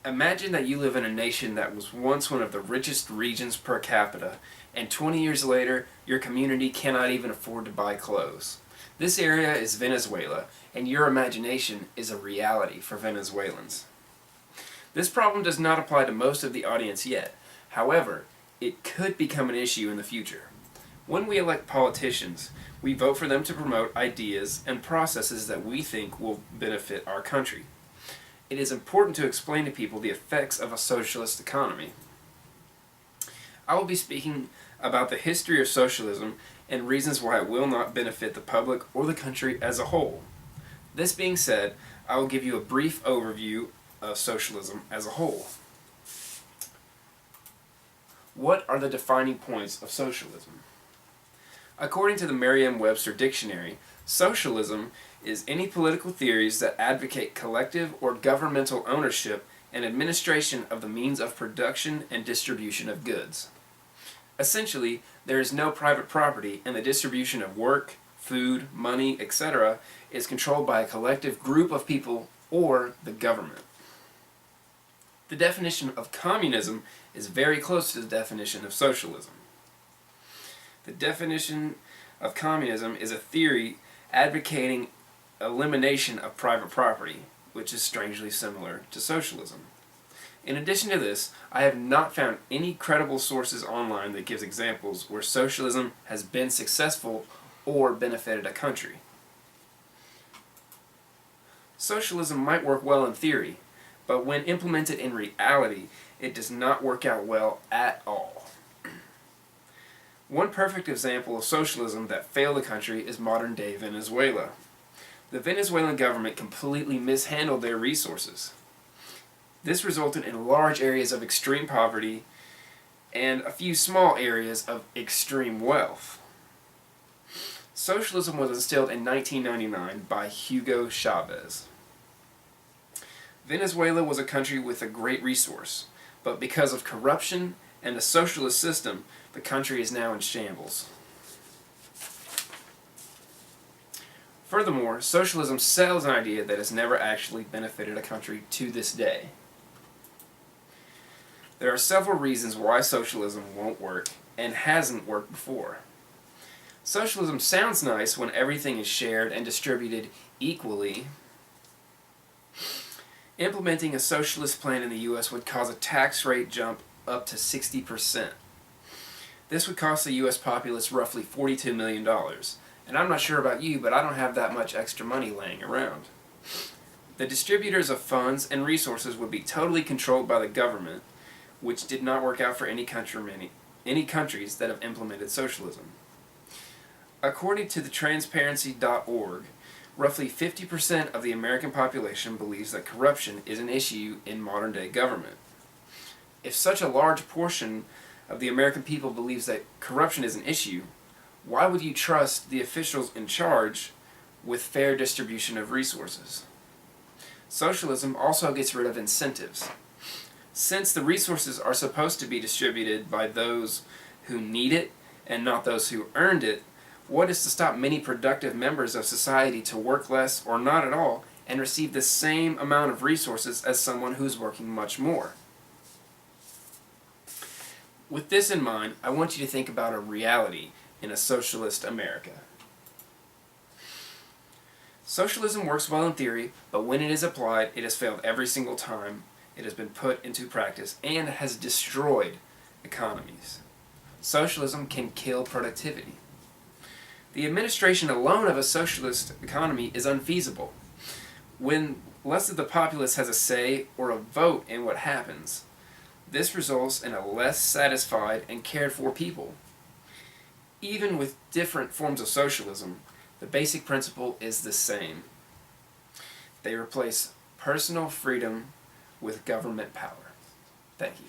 Imagine that you live in a nation that was once one of the richest regions per capita, and 20 years later, your community cannot even afford to buy clothes. This area is Venezuela, and your imagination is a reality for Venezuelans. This problem does not apply to most of the audience yet. However, it could become an issue in the future. When we elect politicians, we vote for them to promote ideas and processes that we think will benefit our country. It is important to explain to people the effects of a socialist economy. I will be speaking about the history of socialism and reasons why it will not benefit the public or the country as a whole. This being said, I will give you a brief overview of socialism as a whole. What are the defining points of socialism? According to the Merriam-Webster Dictionary, socialism is any political theories that advocate collective or governmental ownership and administration of the means of production and distribution of goods. Essentially, there is no private property, and the distribution of work, food, money, etc. is controlled by a collective group of people or the government. The definition of communism is very close to the definition of socialism. The definition of communism is a theory advocating elimination of private property, which is strangely similar to socialism. In addition to this, I have not found any credible sources online that gives examples where socialism has been successful or benefited a country. Socialism might work well in theory, but when implemented in reality, it does not work out well at all. One perfect example of socialism that failed the country is modern-day Venezuela. The Venezuelan government completely mishandled their resources. This resulted in large areas of extreme poverty and a few small areas of extreme wealth. Socialism was instilled in 1999 by Hugo Chavez. Venezuela was a country with a great resource, but because of corruption and the socialist system, the country is now in shambles. Furthermore, socialism sells an idea that has never actually benefited a country to this day. There are several reasons why socialism won't work and hasn't worked before. Socialism sounds nice when everything is shared and distributed equally. Implementing a socialist plan in the U.S. would cause a tax rate jump up to 60%. This would cost the U.S. populace roughly $42 million. And I'm not sure about you, but I don't have that much extra money laying around. The distributors of funds and resources would be totally controlled by the government, which did not work out for any countries that have implemented socialism. According to the Transparency.org, roughly 50% of the American population believes that corruption is an issue in modern-day government. If such a large portion of the American people believes that corruption is an issue, why would you trust the officials in charge with fair distribution of resources? Socialism also gets rid of incentives. Since the resources are supposed to be distributed by those who need it and not those who earned it, what is to stop many productive members of society to work less or not at all and receive the same amount of resources as someone who's working much more? With this in mind, I want you to think about a reality in a socialist America. Socialism works well in theory, but when it is applied, it has failed every single time it has been put into practice and has destroyed economies. Socialism can kill productivity. The administration alone of a socialist economy is unfeasible. When less of the populace has a say or a vote in what happens, this results in a less satisfied and cared for people. Even with different forms of socialism, the basic principle is the same. They replace personal freedom with government power. Thank you.